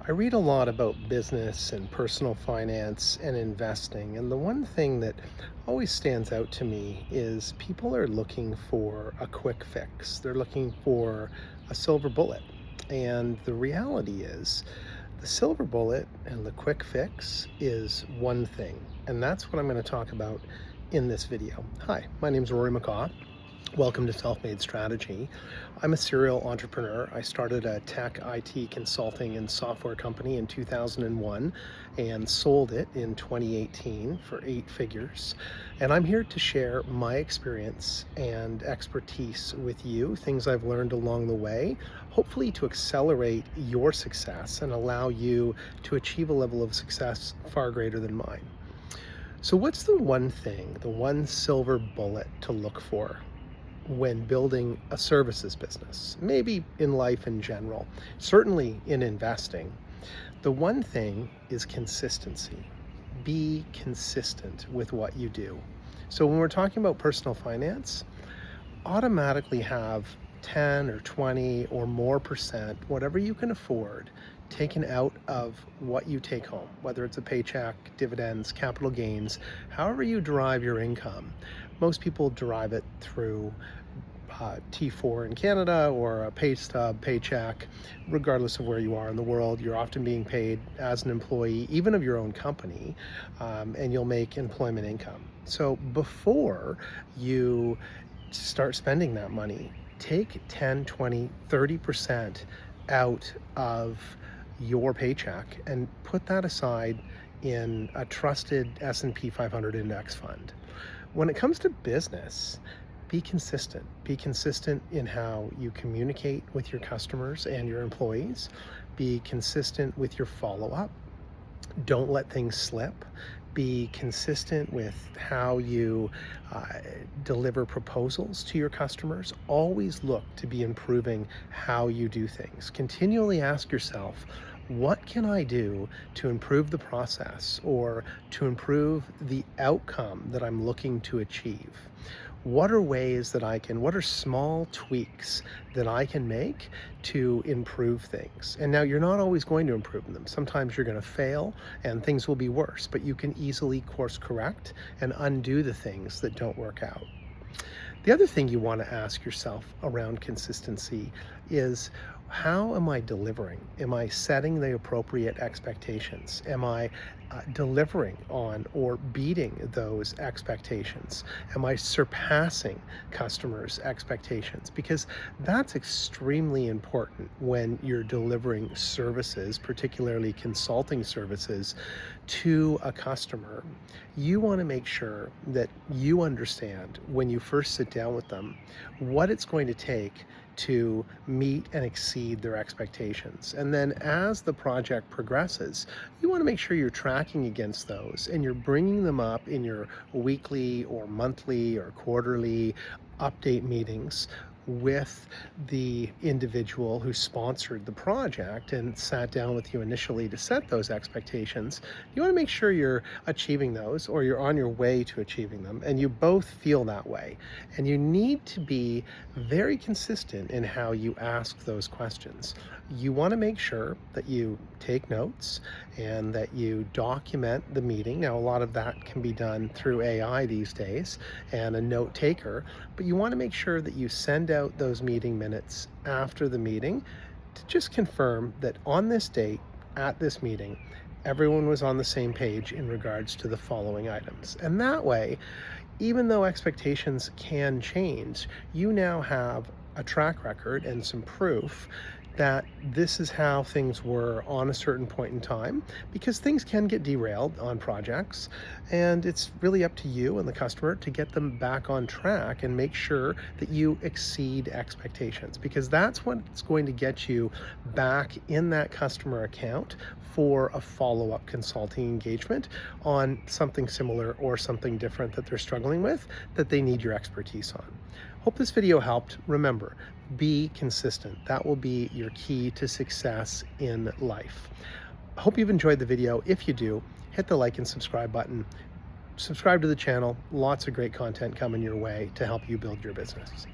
I read a lot about business and personal finance and investing, and the one thing that always stands out to me is people are looking for a quick fix. They're looking for a silver bullet. And the reality is, the silver bullet and the quick fix is one thing. And that's what I'm going to talk about in this video. Hi, my name is Rory McCaw. Welcome to Self-Made Strategy. I'm a serial entrepreneur. I started a tech IT consulting and software company in 2001 and sold it in 2018 for 8 figures. And I'm here to share my experience and expertise with you, things I've learned along the way, hopefully to accelerate your success and allow you to achieve a level of success far greater than mine. So what's the one thing, the one silver bullet to look for when building a services business, maybe in life in general, certainly in investing? The one thing is consistency. Be consistent with what you do. So when we're talking about personal finance, automatically have 10 or 20 or more percent, whatever you can afford, taken out of what you take home, whether it's a paycheck, dividends, capital gains, however you derive your income. Most people derive it through T4 in Canada or a pay stub, paycheck. Regardless of where you are in the world, you're often being paid as an employee, even of your own company, and you'll make employment income. So before you start spending that money, take 10, 20, 30% out of your paycheck and put that aside in a trusted S&P 500 index fund. When it comes to business, be consistent. Be consistent in how you communicate with your customers and your employees. Be consistent with your follow-up. Don't let things slip. Be consistent with how you deliver proposals to your customers. Always look to be improving how you do things. Continually ask yourself, what can I do to improve the process or to improve the outcome that I'm looking to achieve? What are small tweaks that I can make to improve things? And now you're not always going to improve them. Sometimes you're going to fail and things will be worse, but you can easily course correct and undo the things that don't work out. The other thing you want to ask yourself around consistency is, how am I delivering? Am I setting the appropriate expectations? Am I delivering on or beating those expectations? Am I surpassing customers' expectations? Because that's extremely important when you're delivering services, particularly consulting services, to a customer. You want to make sure that you understand when you first sit down with them what it's going to take to meet and exceed their expectations. And then as the project progresses, you want to make sure you're tracking against those and you're bringing them up in your weekly or monthly or quarterly update meetings with the individual who sponsored the project and sat down with you initially to set those expectations. You want to make sure you're achieving those, or you're on your way to achieving them, and you both feel that way. And you need to be very consistent in how you ask those questions. You want to make sure that you take notes and that you document the meeting. Now, a lot of that can be done through AI these days and a note taker, but you want to make sure that you send out those meeting minutes after the meeting to just confirm that on this date, at this meeting, everyone was on the same page in regards to the following items. And that way, even though expectations can change, you now have a track record and some proof that this is how things were on a certain point in time, because things can get derailed on projects, and it's really up to you and the customer to get them back on track and make sure that you exceed expectations, because that's what's going to get you back in that customer account for a follow-up consulting engagement on something similar or something different that they're struggling with that they need your expertise on. Hope this video helped. Remember, be consistent. That will be your key to success in life. I hope you've enjoyed the video. If you do, hit the like and subscribe button. Subscribe to the channel. Lots of great content coming your way to help you build your business.